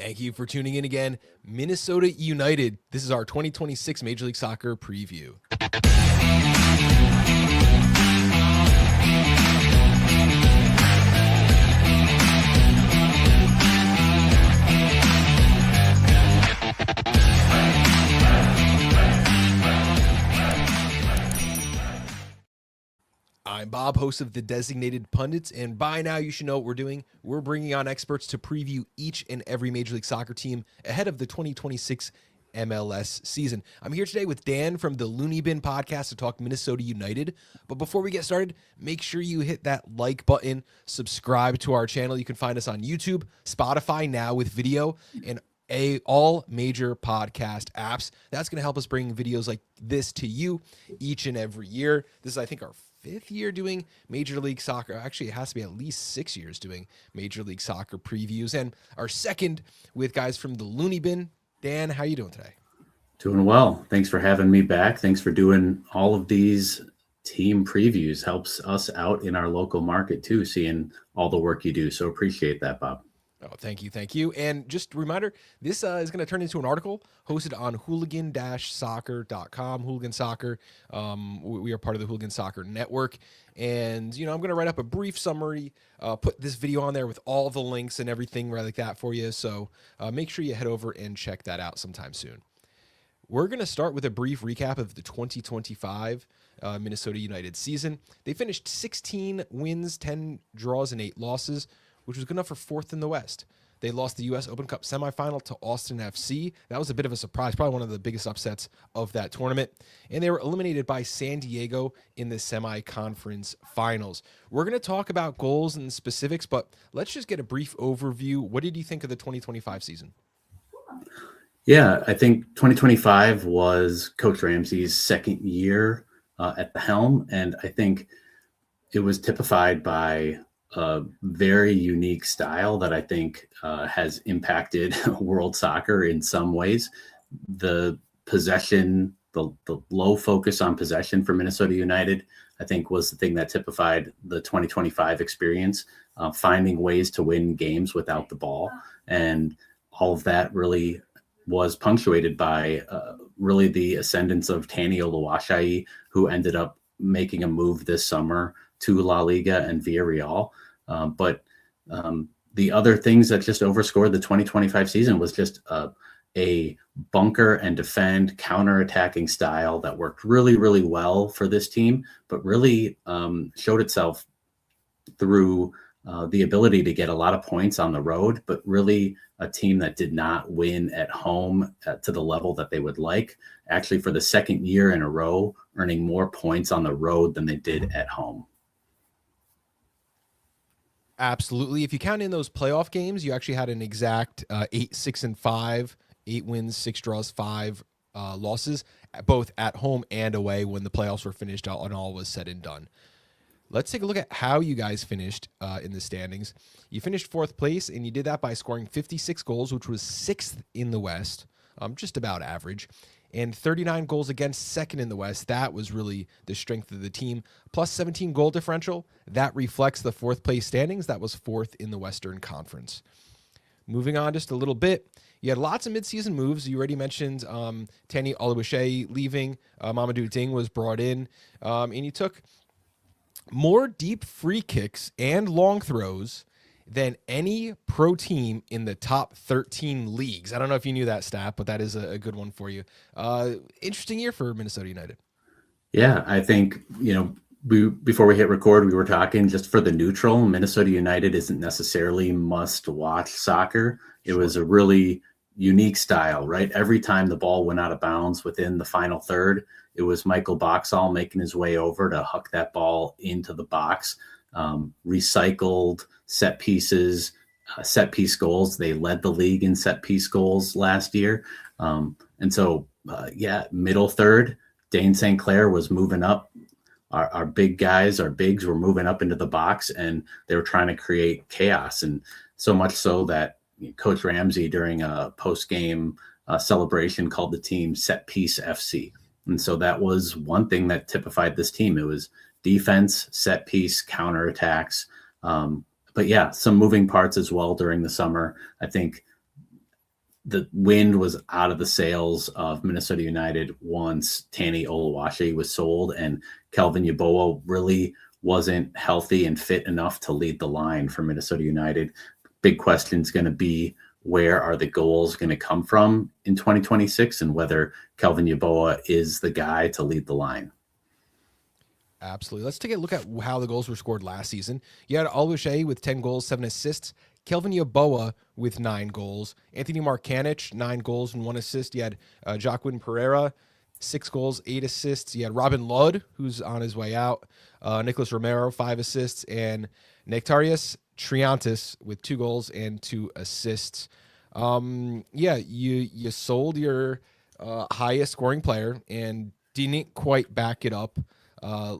Thank you for tuning in again. Minnesota United. This is our 2026 Major League Soccer preview. I'm Bob, host of the Designated Pundits, and by now you should know what we're doing. We're bringing on experts to preview each and every Major League Soccer team ahead of the 2026 MLS season. I'm here today with Dan from the Loony podcast to talk Minnesota United. But before we get started, make sure you hit that like button, subscribe to our channel. You can find us on YouTube, Spotify now with video, and all major podcast apps. That's going to help us bring videos like this to you each and every year. This is, I think, our 5th year doing Major League Soccer. Actually, it has to be at least 6 years doing Major League Soccer previews. And our second with guys from the Loony Bin. Dan, how are you doing today? Doing well. Thanks for having me back. Thanks for doing all of these team previews. Helps us out in our local market too, seeing all the work you do. So appreciate that, Bob. Oh, thank you. Thank you. And just a reminder, this is going to turn into an article hosted on hooligan-soccer.com, Hooligan Soccer. We are part of the Hooligan Soccer Network. And, I'm going to write up a brief summary, put this video on there with all the links and everything right like that for you. So make sure you head over and check that out sometime soon. We're going to start with a brief recap of the 2025 Minnesota United season. They finished 16 wins, 10 draws, and 8 losses, which was good enough for 4th in the West. They lost the U.S. Open Cup semifinal to Austin FC. That was a bit of a surprise, probably one of the biggest upsets of that tournament. And they were eliminated by San Diego in the semi-conference finals. We're going to talk about goals and specifics, but let's just get a brief overview. What did you think of the 2025 season? Yeah, I think 2025 was Coach Ramsey's second year at the helm, and I think it was typified by a very unique style that I think has impacted world soccer in some ways. The possession, the low focus on possession for Minnesota United, I think was the thing that typified the 2025 experience, finding ways to win games without the ball. And all of that really was punctuated by really the ascendance of Tani Oluwaseyi, who ended up making a move this summer to La Liga and Villarreal. But the other things that just overscored the 2025 season was just a bunker and defend counter-attacking style that worked really, really well for this team, but really showed itself through the ability to get a lot of points on the road, but really a team that did not win at home to the level that they would like. Actually, for the second year in a row, earning more points on the road than they did at home. Absolutely. If you count in those playoff games, you actually had an exact 8-6-5, 8 wins, 6 draws, 5 losses, both at home and away when the playoffs were finished out and all was said and done. Let's take a look at how you guys finished in the standings. You finished 4th place, and you did that by scoring 56 goals, which was 6th in the West, just about average, and 39 goals against, 2nd in the West. That was really the strength of the team. Plus 17 goal differential. That reflects the 4th place standings. That was 4th in the Western Conference. Moving on just a little bit, you had lots of midseason moves. You already mentioned Tani Oluwaseyi leaving. Mamadou Ding was brought in. And you took more deep free kicks and long throws than any pro team in the top 13 leagues. I don't know if you knew that stat, but that is a good one for you. Interesting year for Minnesota United. Yeah, I think, before we hit record, we were talking just for the neutral. Minnesota United isn't necessarily must-watch soccer. It was a really unique style, right? Every time the ball went out of bounds within the final third, it was Michael Boxall making his way over to huck that ball into the box. Recycled set pieces, set piece goals. They led the league in set piece goals last year. Middle third, Dane St. Clair was moving up. Our big guys, our bigs were moving up into the box, and they were trying to create chaos. And so much so that Coach Ramsey, during a post-game celebration, called the team Set Piece FC. And so that was one thing that typified this team. It was defense, set piece, counterattacks. But yeah, some moving parts as well during the summer. I think the wind was out of the sails of Minnesota United once Tani Oluwaseyi was sold, and Kelvin Yeboah really wasn't healthy and fit enough to lead the line for Minnesota United. Big question is going to be, where are the goals going to come from in 2026, and whether Kelvin Yeboah is the guy to lead the line. Absolutely. Let's take a look at how the goals were scored last season. You had Oluwaseyi with 10 goals, 7 assists. Kelvin Yeboah with 9 goals. Anthony Markanich, 9 goals and 1 assist. You had Joaquin Pereira, 6 goals, 8 assists. You had Robin Lod, who's on his way out. Nicholas Romero, 5 assists. And Nectarius Triantis with 2 goals and 2 assists. You sold your highest scoring player and didn't quite back it up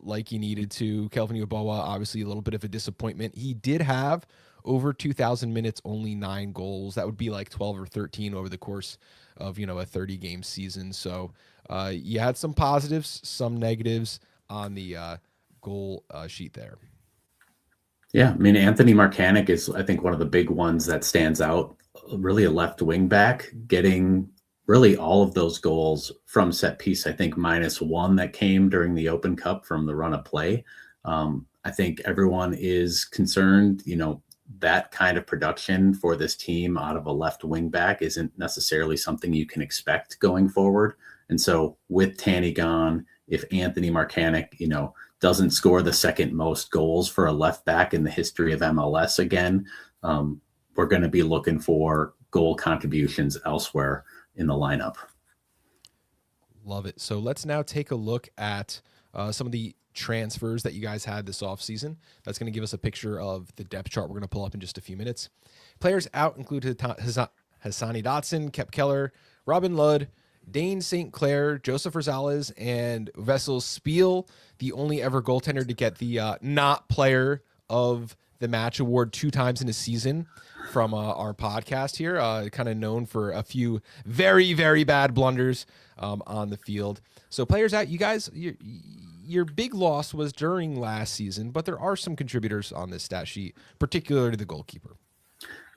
like you needed to. Kelvin Yeboah, obviously a little bit of a disappointment. He did have over 2,000 minutes, only 9 goals. That would be like 12 or 13 over the course of, a 30-game season. So you had some positives, some negatives on the goal sheet there. Yeah, I mean, Anthony Markanich is, I think, one of the big ones that stands out. Really a left wing back, getting really all of those goals from set piece. I think -1 that came during the Open Cup from the run of play. I think everyone is concerned, that kind of production for this team out of a left wing back isn't necessarily something you can expect going forward. And so with Tani gone, if Anthony Markanich, doesn't score the second most goals for a left back in the history of MLS again, we're going to be looking for goal contributions elsewhere in the lineup. Love it. So let's now take a look at some of the transfers that you guys had this offseason. That's going to give us a picture of the depth chart we're going to pull up in just a few minutes. Players out include Hassani Dotson, Kep Keller, Robin Lod, Dane St. Clair, Joseph Rosales, and Vessel Spiel, the only ever goaltender to get the not player of the match award 2 times in a season from our podcast here, kind of known for a few very, very bad blunders on the field. So players out, you guys, your big loss was during last season, but there are some contributors on this stat sheet, particularly the goalkeeper.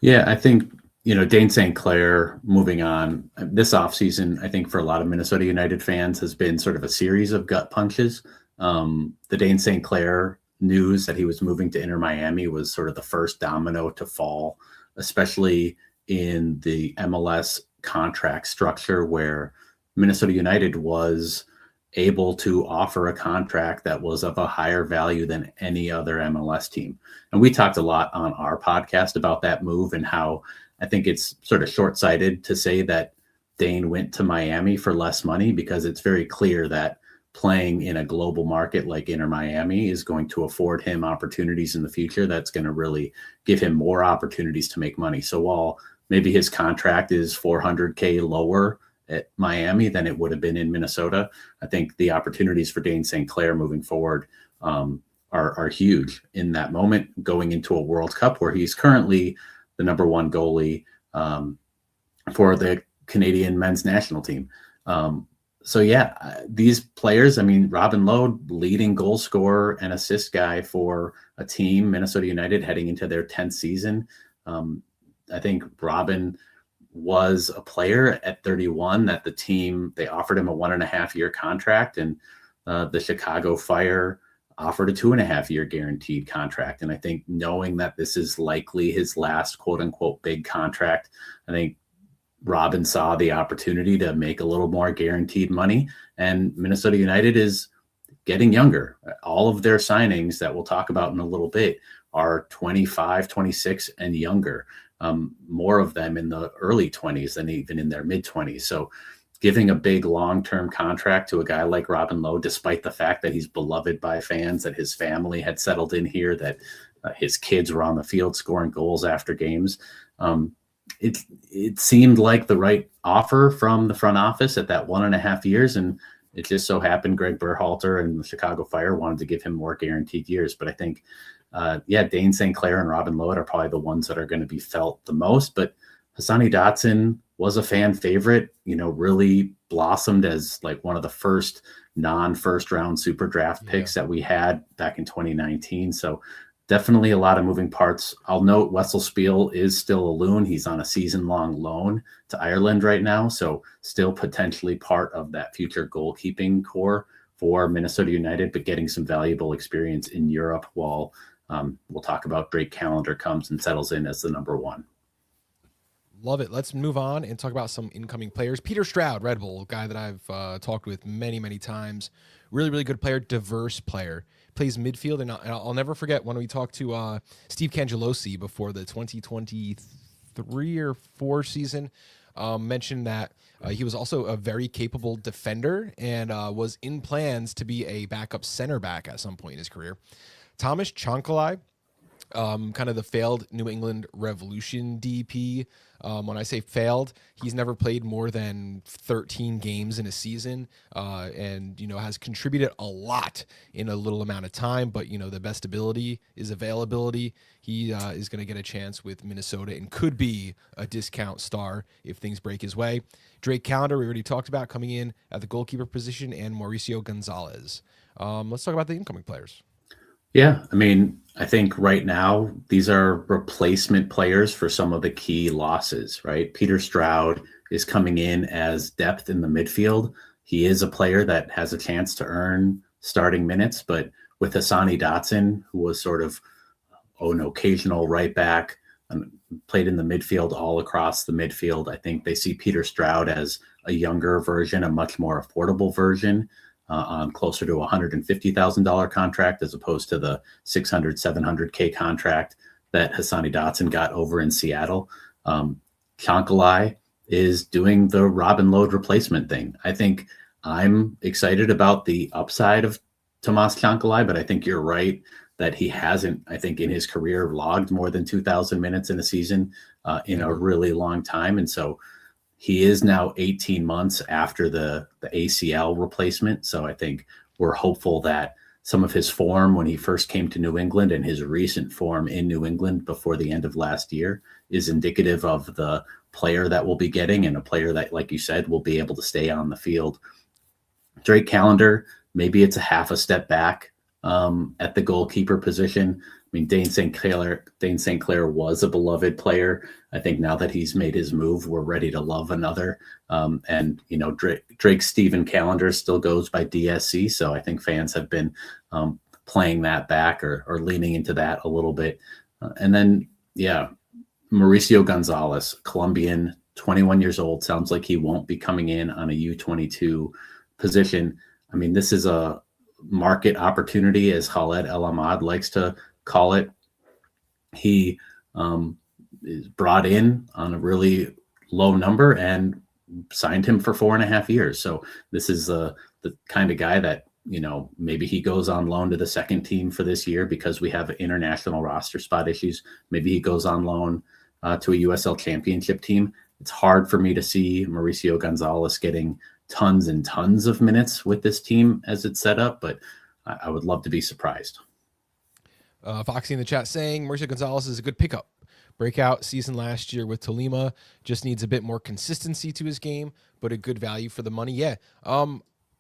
Yeah, I think, Dane St. Clair moving on this offseason, I think for a lot of Minnesota United fans has been sort of a series of gut punches. The Dane St. Clair news that he was moving to Inter Miami was sort of the first domino to fall, especially in the MLS contract structure, where Minnesota United was able to offer a contract that was of a higher value than any other MLS team. And we talked a lot on our podcast about that move and how I think it's sort of short-sighted to say that Dane went to Miami for less money, because it's very clear that playing in a global market like Inter Miami is going to afford him opportunities in the future. That's going to really give him more opportunities to make money. So while maybe his contract is $400K lower at Miami than it would have been in Minnesota, I think the opportunities for Dane St. Clair moving forward are huge in that moment, going into a World Cup where he's currently the number 1 goalie for the Canadian men's national team. These players, Robin Lod, leading goal scorer and assist guy for a team, Minnesota United, heading into their 10th season. I think Robin was a player at 31 that the team, they offered him a 1.5-year contract, and the Chicago Fire offered a 2.5-year guaranteed contract. And I think knowing that this is likely his last quote unquote big contract, I think Robin saw the opportunity to make a little more guaranteed money, and Minnesota United is getting younger. All of their signings that we'll talk about in a little bit are 25, 26 and younger. More of them in the early 20s than even in their mid 20s. So giving a big long-term contract to a guy like Robin Lod, despite the fact that he's beloved by fans, that his family had settled in here, that his kids were on the field scoring goals after games, it seemed like the right offer from the front office at that 1.5 years. And it just so happened Greg Berhalter and the Chicago Fire wanted to give him more guaranteed years. But I think, Dane St. Clair and Robin Lod are probably the ones that are going to be felt the most. But Hassani Dotson was a fan favorite, really blossomed as like one of the first non-first round super draft picks that we had back in 2019. So definitely a lot of moving parts. I'll note Wessel Spiel is still a loon. He's on a season-long loan to Ireland right now, so still potentially part of that future goalkeeping core for Minnesota United, but getting some valuable experience in Europe while we'll talk about Drake Callender comes and settles in as the number one. Love it. Let's move on and talk about some incoming players. Peter Stroud, Red Bull, a guy that I've talked with many, many times. Really, really good player, diverse player. Plays midfield, and I'll never forget when we talked to Steve Cangelosi before the 2023 or 4 season. Mentioned that he was also a very capable defender and was in plans to be a backup center back at some point in his career. Thomas Chancalay, kind of the failed New England Revolution DP. When I say failed, he's never played more than 13 games in a season, and has contributed a lot in a little amount of time. But the best ability is availability. He is going to get a chance with Minnesota and could be a discount star if things break his way. Drake Callender, we already talked about, coming in at the goalkeeper position, and Mauricio Gonzalez. Let's talk about the incoming players. Yeah, I mean, I think right now these are replacement players for some of the key losses, right? Peter Stroud is coming in as depth in the midfield. He is a player that has a chance to earn starting minutes, but with Hassani Dotson, who was sort of an occasional right back, played in the midfield all across the midfield, I think they see Peter Stroud as a younger version, a much more affordable version. On closer to $150,000 contract as opposed to the 600, 700K contract that Hassani Dotson got over in Seattle. Chancalay is doing the Robin Lod replacement thing. I think I'm excited about the upside of Tomas Chancalay, but I think you're right that he hasn't, I think, in his career logged more than 2,000 minutes in a season in a really long time. And so he is now 18 months after the ACL replacement. So I think we're hopeful that some of his form when he first came to New England and his recent form in New England before the end of last year is indicative of the player that we'll be getting, and a player that, like you said, will be able to stay on the field. Drake Callender, maybe it's a half a step back at the goalkeeper position. I mean, Dane St. Clair was a beloved player. I think now that he's made his move, we're ready to love another. And Drake Stephen Callender still goes by DSC, so I think fans have been playing that back or leaning into that a little bit. And then, Mauricio Gonzalez, Colombian, 21 years old. Sounds like he won't be coming in on a U22 position. I mean, this is a market opportunity, as Khaled El Ahmad likes to call it. He is brought in on a really low number and signed him for 4.5 years. So this is the kind of guy that, maybe he goes on loan to the second team for this year because we have international roster spot issues. Maybe he goes on loan to a USL championship team. It's hard for me to see Mauricio Gonzalez getting tons and tons of minutes with this team as it's set up, but I would love to be surprised. Foxy in the chat saying Mauricio Gonzalez is a good pickup. Breakout season last year with Tolima, just needs a bit more consistency to his game, but a good value for the money. Yeah,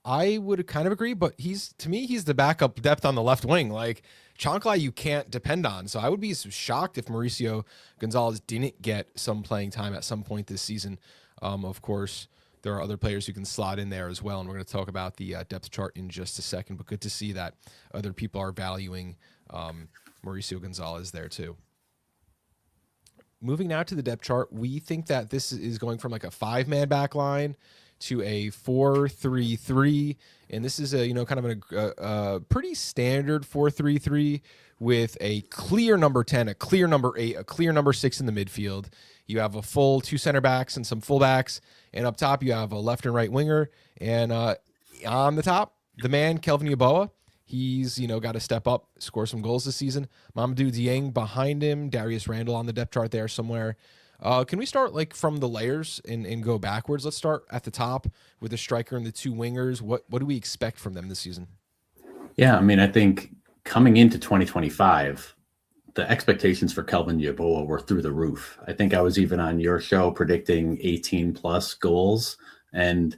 I would kind of agree, but to me, he's the backup depth on the left wing. Like Chancalay, you can't depend on. So I would be shocked if Mauricio Gonzalez didn't get some playing time at some point this season. Of course, there are other players who can slot in there as well, and we're going to talk about the depth chart in just a second, but good to see that other people are valuing Mauricio Gonzalez there too. Moving now to the depth chart, we think that this is going from like a 5-man back line to a 4-3-3, and this is a kind of a pretty standard 4-3-3 with a clear number 10, a clear number 8, a clear number 6 in the midfield. You have a full 2 center backs and some full backs, and up top you have a left and right winger, and on the top, the man Kelvin Yeboah. He's, got to step up, score some goals this season. Mamadou Dieng behind him, Darius Randall on the depth chart there somewhere. Can we start from the layers and go backwards? Let's start at the top with the striker and the 2 wingers. What do we expect from them this season? Yeah, I mean, I think coming into 2025, the expectations for Kelvin Yeboah were through the roof. I think I was even on your show predicting 18 plus goals. And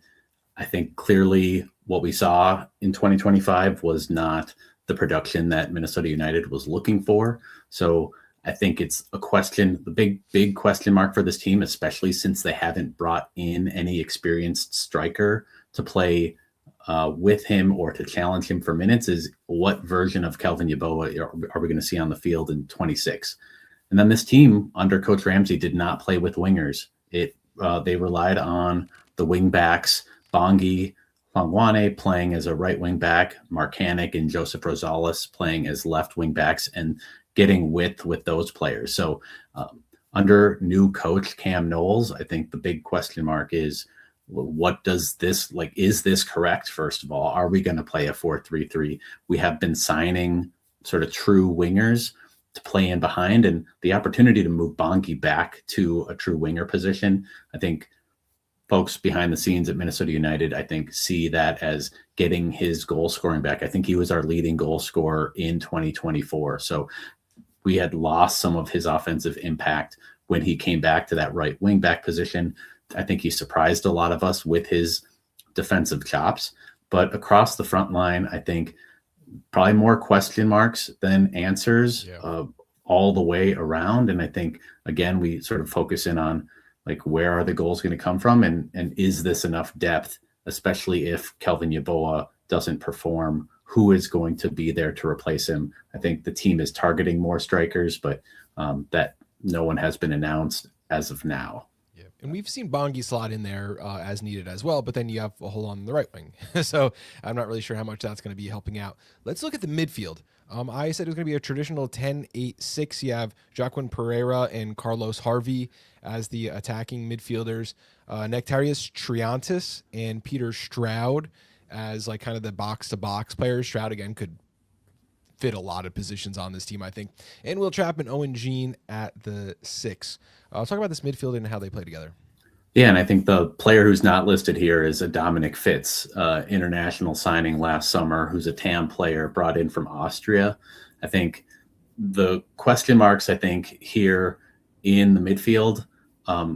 I think clearly what we saw in 2025 was not the production that Minnesota United was looking for. So I think it's a question, the big question mark for this team, especially since they haven't brought in any experienced striker to play with him or to challenge him for minutes, is what version of Kelvin Yeboah are we going to see on the field in 26? And then this team under Coach Ramsey did not play with wingers. They relied on the wing backs, Bongi Hlongwane playing as a right wing back, Marcanic and Joseph Rosales playing as left wing backs, and getting width with those players. So under new coach Cam Knowles, I think the big question mark is, what does this, like, is this correct? First of all, are we going to play a 4-3-3? We have been signing sort of true wingers to play in behind, and the opportunity to move Bongi back to a true winger position, I think folks behind the scenes at Minnesota United, I think, see that as getting his goal scoring back. I think he was our leading goal scorer in 2024. So we had lost some of his offensive impact when he came back to that right wing back position. I think he surprised a lot of us with his defensive chops, but across the front line, I think probably more question marks than answers all the way around. And I think, again, we sort of focus in on, like, where are the goals going to come from? And is this enough depth, especially if Kelvin Yeboah doesn't perform? Who is going to be there to replace him? I think the team is targeting more strikers, but that no one has been announced as of now. Yeah, and we've seen Bongi slot in there as needed as well, but then you have a hole on the right wing. So I'm not really sure how much that's going to be helping out. Let's look at the midfield. I said it was going to be a traditional 10-8-6. You have Joaquin Pereira and Carlos Harvey as the attacking midfielders. Nectarius Triantis and Peter Stroud as, like, kind of the box-to-box players. Stroud, again, could fit a lot of positions on this team, I think. And Will Trapp and Owen Jean at the 6. Let's talk about this midfield and how they play together. Yeah, and I think the player who's not listed here is a Dominic Fitz, international signing last summer, who's a TAM player brought in from Austria. I think the question marks, I think, here in the midfield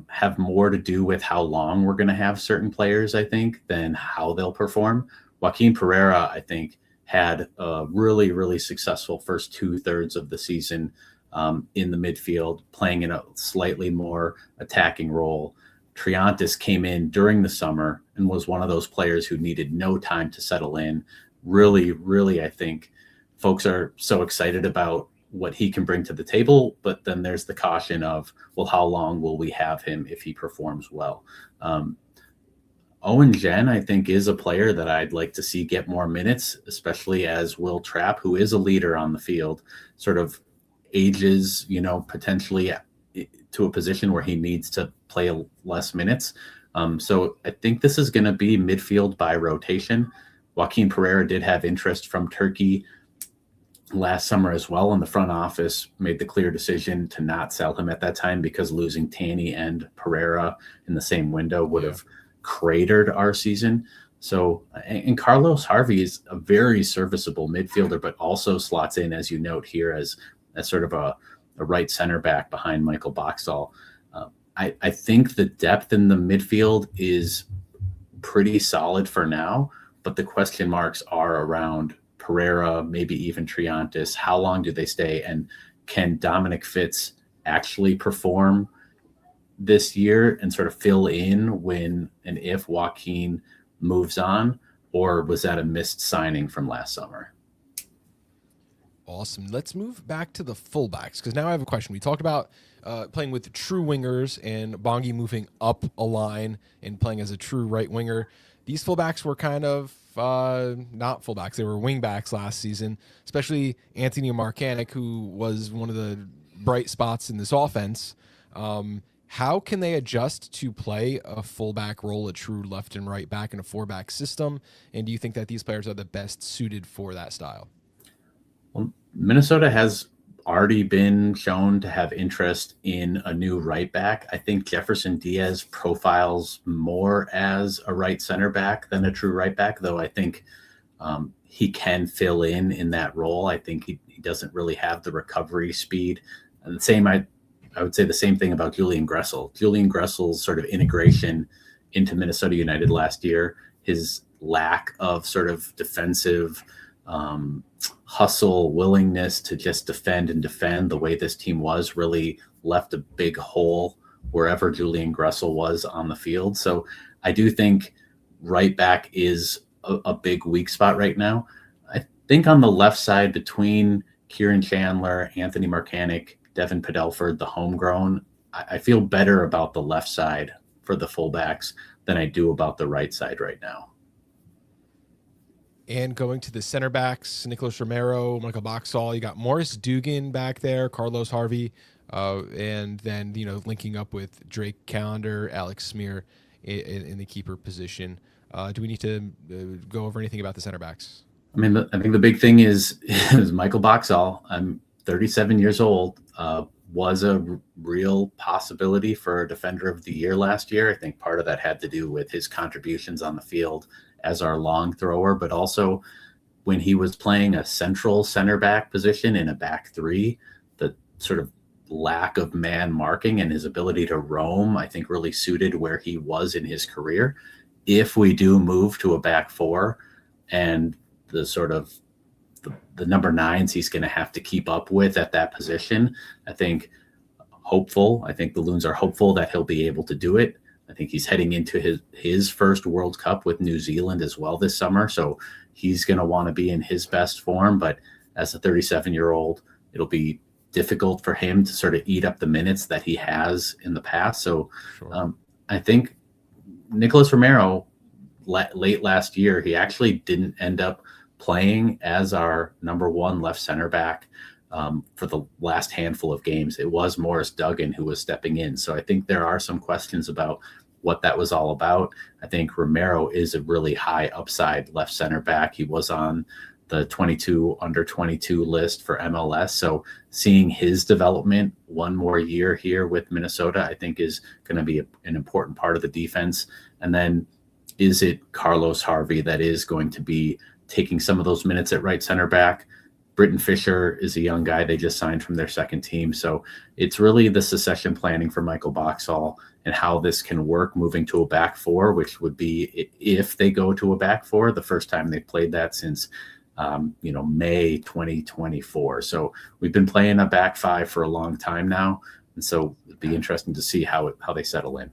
have more to do with how long we're going to have certain players, I think, than how they'll perform. Joaquin Pereira, I think, had a really, really successful first 2/3 of the season in the midfield, playing in a slightly more attacking role. Triantis came in during the summer and was one of those players who needed no time to settle in. Really, really, I think folks are so excited about what he can bring to the table, but then there's the caution of, well, how long will we have him if he performs well? Owen Jen, I think, is a player that I'd like to see get more minutes, especially as Will Trapp, who is a leader on the field, sort of ages, potentially to a position where he needs to play less minutes. So I think this is going to be midfield by rotation. Joaquin Pereira did have interest from Turkey last summer as well, and the front office made the clear decision to not sell him at that time because losing Taney and Pereira in the same window would have cratered our season. So, and Carlos Harvey is a very serviceable midfielder, but also slots in, as you note here, as sort of a right center back behind Michael Boxall. I think the depth in the midfield is pretty solid for now, but the question marks are around Pereira, maybe even Triantis. How long do they stay? And can Dominic Fitz actually perform this year and sort of fill in when and if Joaquin moves on? Or was that a missed signing from last summer? Awesome. Let's move back to the fullbacks, because now I have a question. We talked about playing with true wingers and Bongi moving up a line and playing as a true right winger. These fullbacks were kind of not fullbacks. They were wingbacks last season, especially Anthony Marcanic, who was one of the bright spots in this offense. How can they adjust to play a fullback role, a true left and right back in a four-back system? And do you think that these players are the best suited for that style? Well, Minnesota has already been shown to have interest in a new right back. I think Jefferson Diaz profiles more as a right center back than a true right back, though I think he can fill in that role. I think he doesn't really have the recovery speed. And the same, I would say the same thing about Julian Gressel. Julian Gressel's sort of integration into Minnesota United last year, his lack of sort of defensive hustle, willingness to just defend and defend the way this team was really left a big hole wherever Julian Gressel was on the field. So I do think right back is a big weak spot right now. I think on the left side between Kieran Chandler, Anthony Marcanic, Devin Padelford, the homegrown, I feel better about the left side for the fullbacks than I do about the right side right now. And going to the center backs, Nicholas Romero, Michael Boxall, you got Morris Dugan back there, Carlos Harvey, and then, linking up with Drake Callender, Alex Smear in the keeper position. Do we need to go over anything about the center backs? I mean, I think the big thing is Michael Boxall. I'm 37 years old, was a real possibility for Defender of the Year last year. I think part of that had to do with his contributions on the field as our long thrower, but also when he was playing a central center back position in a back three, the sort of lack of man marking and his ability to roam, I think really suited where he was in his career. If we do move to a back four and the sort of the number nines he's going to have to keep up with at that position, I think the Loons are hopeful that he'll be able to do it. I think he's heading into his first World Cup with New Zealand as well this summer. So he's going to want to be in his best form. But as a 37-year-old, it'll be difficult for him to sort of eat up the minutes that he has in the past. So sure. I think Nicholas Romero, late last year, he actually didn't end up playing as our number one left center back for the last handful of games. It was Morris Duggan who was stepping in. So I think there are some questions about what that was all about. I think Romero is a really high upside left center back. He was on the 22 under 22 list for MLS. So seeing his development one more year here with Minnesota, I think is going to be an important part of the defense. And then is it Carlos Harvey that is going to be taking some of those minutes at right center back? Britton Fisher is a young guy they just signed from their second team. So it's really the succession planning for Michael Boxall and how this can work moving to a back four, which would be, if they go to a back four, the first time they played that since May 2024. So we've been playing a back five for a long time now. And so it'd be interesting to see how they settle in.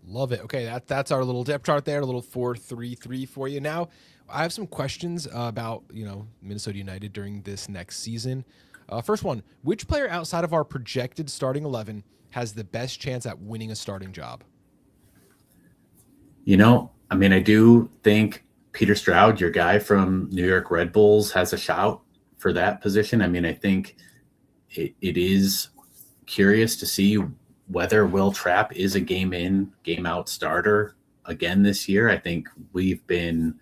Love it. Okay, that's our little depth chart there, a little 4-3-3 for you. Now, I have some questions about, Minnesota United during this next season. First one, which player outside of our projected starting 11 has the best chance at winning a starting job? I do think Peter Stroud, your guy from New York Red Bulls, has a shout for that position. I think it is curious to see whether Will Trapp is a game in, game out starter again this year. I think we've been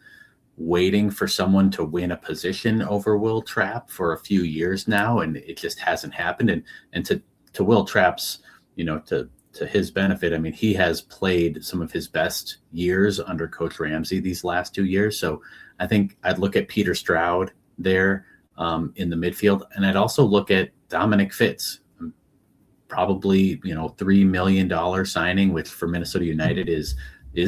waiting for someone to win a position over Will Trapp for a few years now, and it just hasn't happened. And to Will Trapp's, to his benefit, he has played some of his best years under Coach Ramsey these last 2 years. So I think I'd look at Peter Stroud there in the midfield, and I'd also look at Dominic Fitz. Probably, $3 million signing, which for Minnesota United is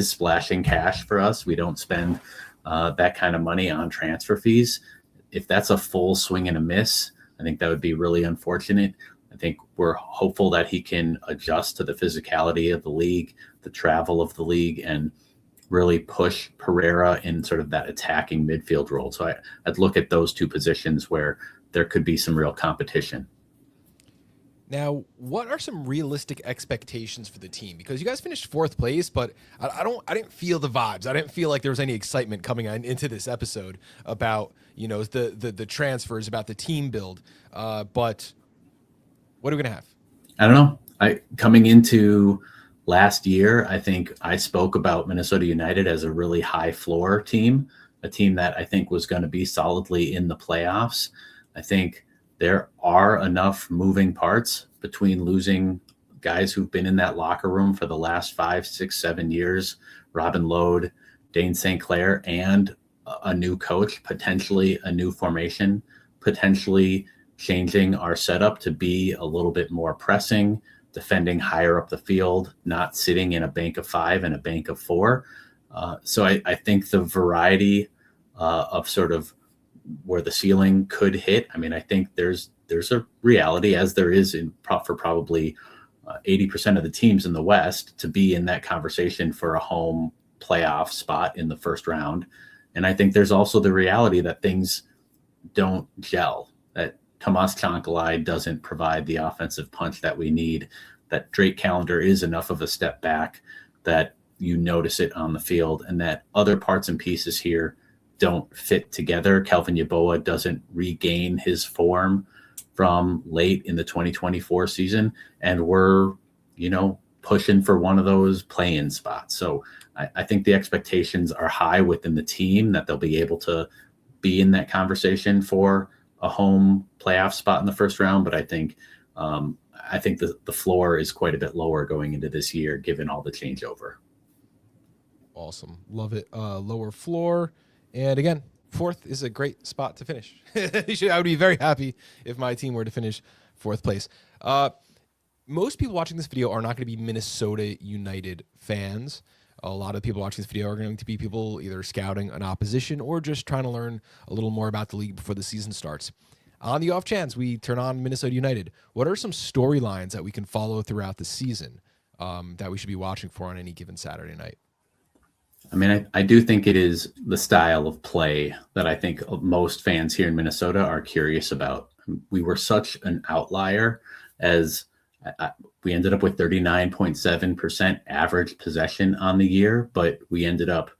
splashing cash for us. We don't spend that kind of money on transfer fees. If that's a full swing and a miss, I think that would be really unfortunate. I think we're hopeful that he can adjust to the physicality of the league, the travel of the league, and really push Pereira in sort of that attacking midfield role. So I'd look at those two positions where there could be some real competition. Now, what are some realistic expectations for the team? Because you guys finished fourth place, but I didn't feel the vibes. I didn't feel like there was any excitement coming into this episode about, the transfers, about the team build. But what are we going to have? I don't know. Coming into last year, I think I spoke about Minnesota United as a really high floor team, a team that I think was going to be solidly in the playoffs. I think there are enough moving parts between losing guys who've been in that locker room for the last 5, 6, 7 years, Robin Lode, Dane St. Clair, and a new coach, potentially a new formation, potentially changing our setup to be a little bit more pressing, defending higher up the field, not sitting in a bank of 5 and a bank of 4. So I think the variety of sort of where the ceiling could hit. I mean, I think there's a reality, as there is for probably 80% of the teams in the West, to be in that conversation for a home playoff spot in the first round. And I think there's also the reality that things don't gel, that Tomas Chancalay doesn't provide the offensive punch that we need, that Drake Callender is enough of a step back that you notice it on the field, and that other parts and pieces here don't fit together. Kelvin Yeboah doesn't regain his form from late in the 2024 season, and we're, pushing for one of those play-in spots. So I think the expectations are high within the team that they'll be able to be in that conversation for a home playoff spot in the first round. But I think the floor is quite a bit lower going into this year, given all the changeover. Awesome. Love it. Lower floor. And again, 4th is a great spot to finish. I would be very happy if my team were to finish 4th place. Most people watching this video are not going to be Minnesota United fans. A lot of people watching this video are going to be people either scouting an opposition or just trying to learn a little more about the league before the season starts. On the off chance we turn on Minnesota United, what are some storylines that we can follow throughout the season that we should be watching for on any given Saturday night? I mean, I do think it is the style of play that I think most fans here in Minnesota are curious about. We were such an outlier, as we ended up with 39.7% average possession on the year, but we ended up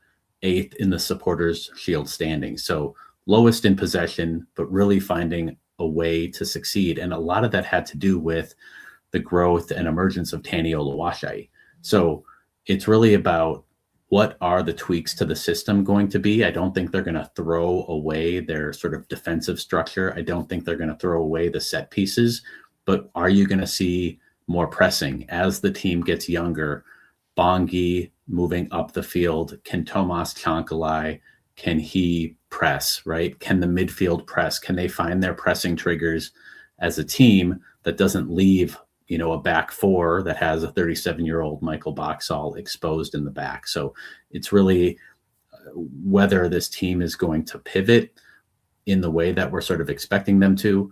8th in the Supporters Shield standing. So lowest in possession, but really finding a way to succeed. And a lot of that had to do with the growth and emergence of Tani Oluwaseyi. So it's really about, what are the tweaks to the system going to be? I don't think they're going to throw away their sort of defensive structure. I don't think they're going to throw away the set pieces, but are you going to see more pressing as the team gets younger? Bongi moving up the field. Can Tomas Chancalay, can he press, right? Can the midfield press? Can they find their pressing triggers as a team that doesn't leave a back four that has a 37-year-old Michael Boxall exposed in the back? So it's really whether this team is going to pivot in the way that we're sort of expecting them to.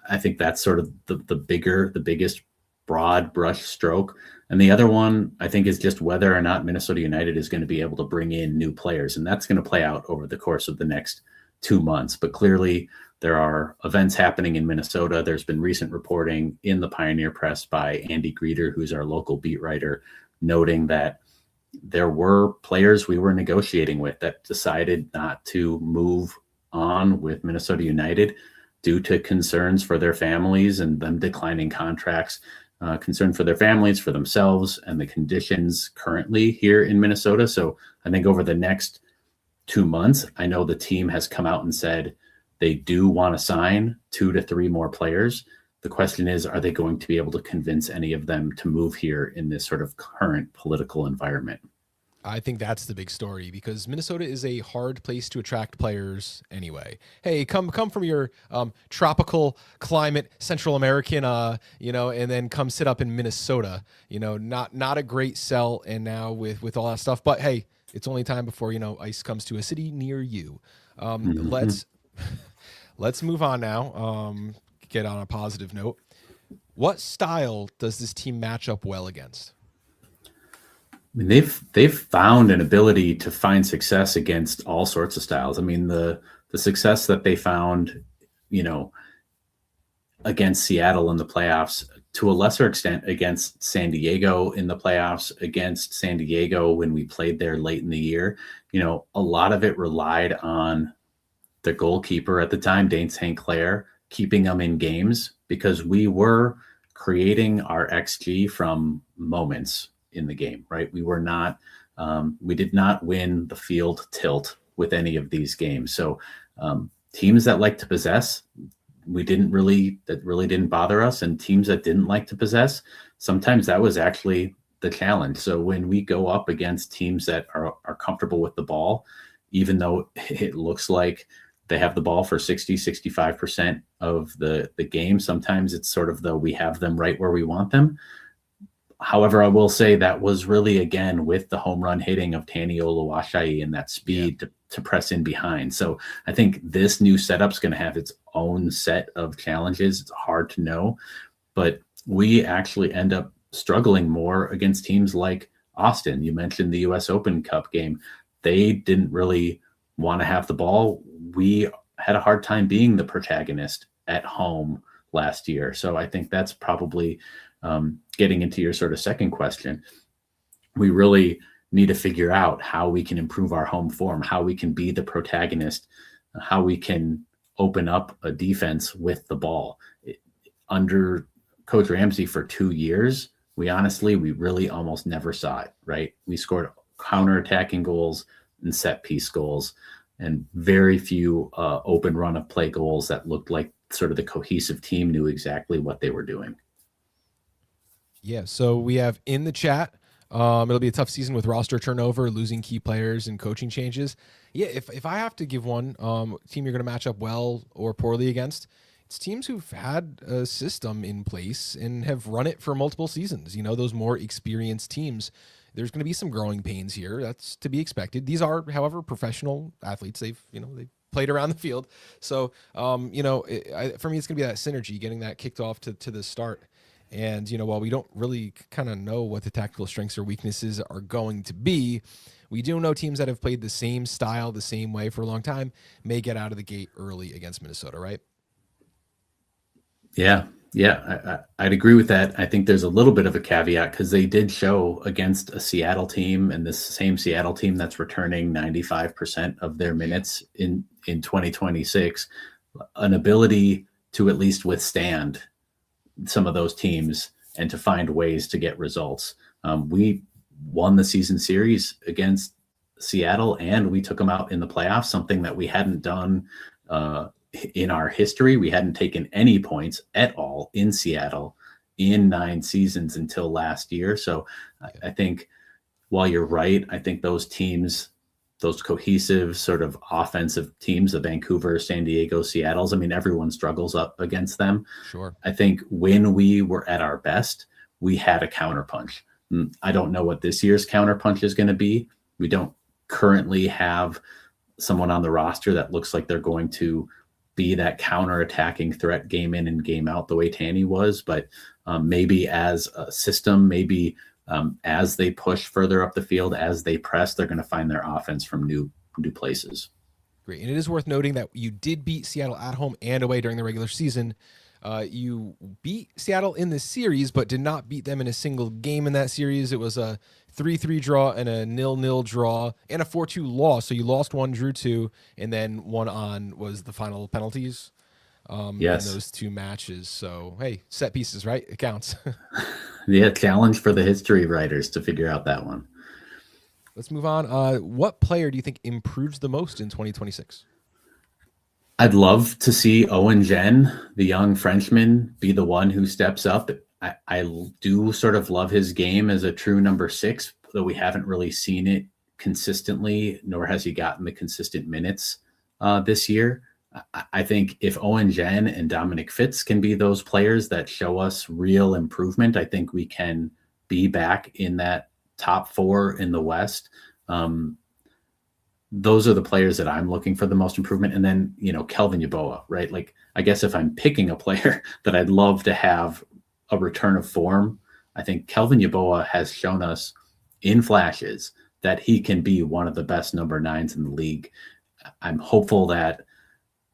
I think that's sort of the biggest broad brush stroke. And the other one, I think, is just whether or not Minnesota United is going to be able to bring in new players. And that's going to play out over the course of the next 2 months. But clearly, there are events happening in Minnesota. There's been recent reporting in the Pioneer Press by Andy Greeter, who's our local beat writer, noting that there were players we were negotiating with that decided not to move on with Minnesota United due to concerns for their families and them declining contracts, concern for their families, for themselves, and the conditions currently here in Minnesota. So I think over the next 2 months, I know the team has come out and said they do want to sign 2 to 3 more players. The question is, are they going to be able to convince any of them to move here in this sort of current political environment? I think that's the big story, because Minnesota is a hard place to attract players anyway. Hey, come from your tropical climate, Central American, and then come sit up in Minnesota. Not a great sell. And now with all that stuff, but hey, it's only time before ice comes to a city near you. Let's move on now. Get on a positive note. What style does this team match up well against? I mean, they've found an ability to find success against all sorts of styles. I mean, the success that they found, against Seattle in the playoffs, to a lesser extent against San Diego in the playoffs, against San Diego when we played there late in the year, a lot of it relied on the goalkeeper at the time, Dane St. Clair, keeping them in games, because we were creating our XG from moments in the game, right? We did not win the field tilt with any of these games. So teams that like to possess, that really didn't bother us. And teams that didn't like to possess, sometimes that was actually the challenge. So when we go up against teams that are comfortable with the ball, even though it looks like they have the ball for 60-65% of the game, sometimes it's sort of we have them right where we want them. However, I will say that was really, again, with the home run hitting of Tani Oluwaseyi and that speed to press in behind. So I think this new setup's going to have its own set of challenges. It's hard to know, but we actually end up struggling more against teams like Austin. You mentioned the US Open Cup game. They didn't really want to have the ball. We had a hard time being the protagonist at home last year. So I think that's probably getting into your sort of second question. We really need to figure out how we can improve our home form, how we can be the protagonist, how we can open up a defense with the ball. Under Coach Ramsey for 2 years, we really almost never saw it, right? We scored counterattacking goals and set piece goals, and very few open run of play goals that looked like sort of the cohesive team knew exactly what they were doing. Yeah, so we have in the chat, it'll be a tough season with roster turnover, losing key players, and coaching changes. Yeah, if I have to give one team you're going to match up well or poorly against, it's teams who've had a system in place and have run it for multiple seasons. You know, those more experienced teams. There's going to be some growing pains here. That's to be expected. These are, however, professional athletes. They've played around the field. So, for me, it's going to be that synergy, getting that kicked off to the start. And, while we don't really kind of know what the tactical strengths or weaknesses are going to be, we do know teams that have played the same style, the same way for a long time may get out of the gate early against Minnesota, right? Yeah, I'd agree with that. I think there's a little bit of a caveat because they did show against a Seattle team, and this same Seattle team that's returning 95% of their minutes in 2026, an ability to at least withstand some of those teams and to find ways to get results. We won the season series against Seattle, and we took them out in the playoffs, something that we hadn't done in our history. We hadn't taken any points at all in Seattle in 9 seasons until last year. So I think while you're right, I think those teams, those cohesive sort of offensive teams, the Vancouver, San Diego, Seattle's, everyone struggles up against them. Sure. I think when we were at our best, we had a counterpunch. I don't know what this year's counterpunch is going to be. We don't currently have someone on the roster that looks like they're going to be that counter-attacking threat game in and game out the way Tanny was, but maybe as a system, maybe as they push further up the field, as they press, they're going to find their offense from new places. Great. And it is worth noting that you did beat Seattle at home and away during the regular season. You beat Seattle in the series, but did not beat them in a single game in that series. It was a 3-3 draw and a 0-0 draw and a 4-2 loss. So you lost 1, drew 2, and then 1 on was the final penalties yes. in those 2 matches. So, hey, set pieces, right? It counts. Yeah, challenge for the history writers to figure out that one. Let's move on. What player do you think improves the most in 2026? I'd love to see Owen Jen, the young Frenchman, be the one who steps up. I do sort of love his game as a true number 6, though we haven't really seen it consistently, nor has he gotten the consistent minutes this year. I think if Owen Jen and Dominic Fitz can be those players that show us real improvement, I think we can be back in that top 4 in the West. Those are the players that I'm looking for the most improvement. And then, Kelvin Yeboah, right? Like, I guess if I'm picking a player that I'd love to have a return of form, I think Kelvin Yeboah has shown us in flashes that he can be one of the best number 9s in the league. I'm hopeful that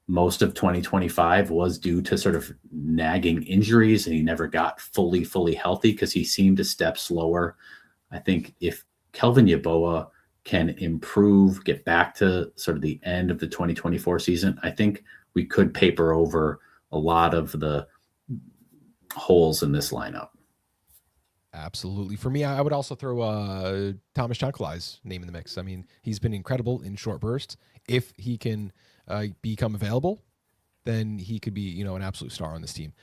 most of 2025 was due to sort of nagging injuries, and he never got fully healthy because he seemed to step slower. I think if Kelvin Yeboah can improve, get back to sort of the end of the 2024 season, I think we could paper over a lot of the holes in this lineup. Absolutely. For me, I would also throw Thomas Chankalai's name in the mix. He's been incredible in short bursts. If he can become available, then he could be, an absolute star on this team.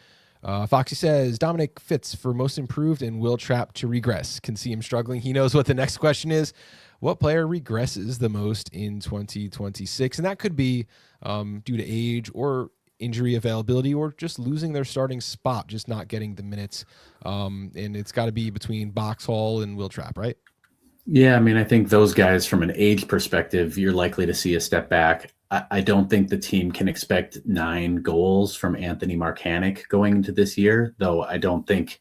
Foxy says, Dominic Fitz for most improved and Will Trapp to regress. Can see him struggling. He knows what the next question is. What player regresses the most in 2026? And that could be due to age or injury availability or just losing their starting spot, just not getting the minutes. And it's got to be between Boxhall and Will Trapp, right? Yeah, I mean, I think those guys, from an age perspective, you're likely to see a step back. I don't think the team can expect 9 goals from Anthony Marcanic going into this year, though. I think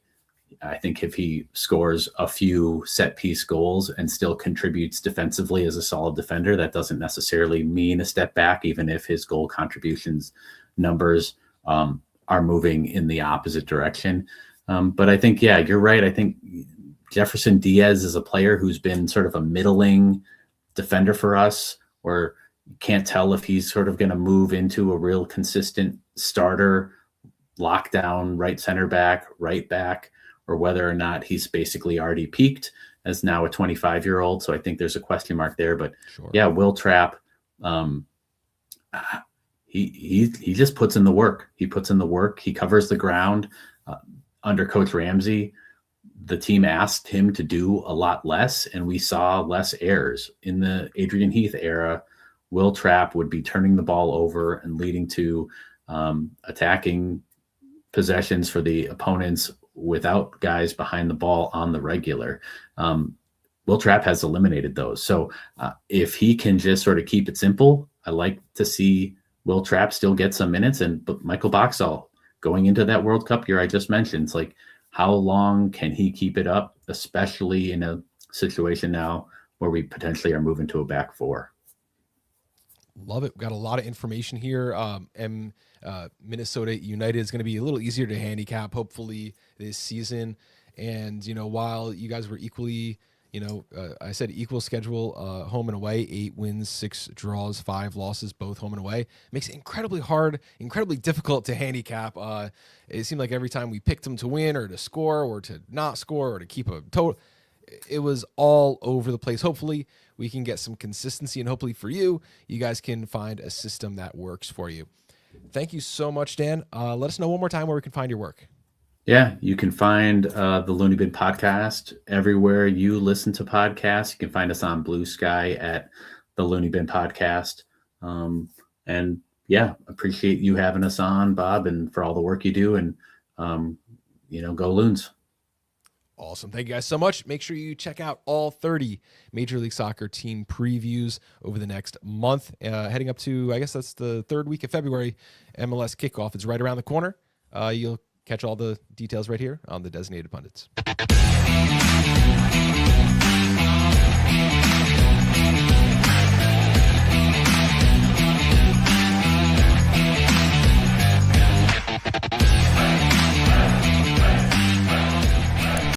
if he scores a few set piece goals and still contributes defensively as a solid defender, that doesn't necessarily mean a step back, even if his goal contributions numbers are moving in the opposite direction. But I think, yeah, you're right. I think Jefferson Diaz is a player who's been sort of a middling defender for us, where you can't tell if he's sort of going to move into a real consistent starter, lockdown right center back, right back, or whether or not he's basically already peaked as now a 25-year-old. So I think there's a question mark there. But Sure. yeah, Will Trapp, he just puts in the work. He puts in the work. He covers the ground. Under Coach Ramsey, the team asked him to do a lot less, and we saw less errors. In the Adrian Heath era, Will Trapp would be turning the ball over and leading to attacking possessions for the opponents without guys behind the ball on the regular. Will Trapp has eliminated those. So if he can just sort of keep it simple, I like to see Will Trapp still get some minutes. But Michael Boxall, going into that World Cup year I just mentioned, it's like, how long can he keep it up, especially in a situation now where we potentially are moving to a back four? Love it. We've got a lot of information here. Minnesota United is going to be a little easier to handicap, hopefully, this season. And, while you guys were equally, I said equal schedule, home and away, 8 wins, 6 draws, 5 losses, both home and away. Makes it incredibly hard, incredibly difficult to handicap. It seemed like every time we picked them to win or to score or to not score or to keep a total, it was all over the place. Hopefully we can get some consistency, and hopefully for you guys can find a system that works for you. Thank you so much, Dan. Let us know one more time where we can find your work. Yeah, you can find the Loony Bin podcast everywhere you listen to podcasts. You can find us on Blue Sky at the Loony Bin podcast. And yeah, appreciate you having us on, Bob, and for all the work you do. And, go Loons. Awesome. Thank you guys so much. Make sure you check out all 30 Major League Soccer team previews over the next month. Heading up to, I guess that's the 3rd week of February, MLS kickoff is right around the corner. You'll catch all the details right here on the Designated Pundits.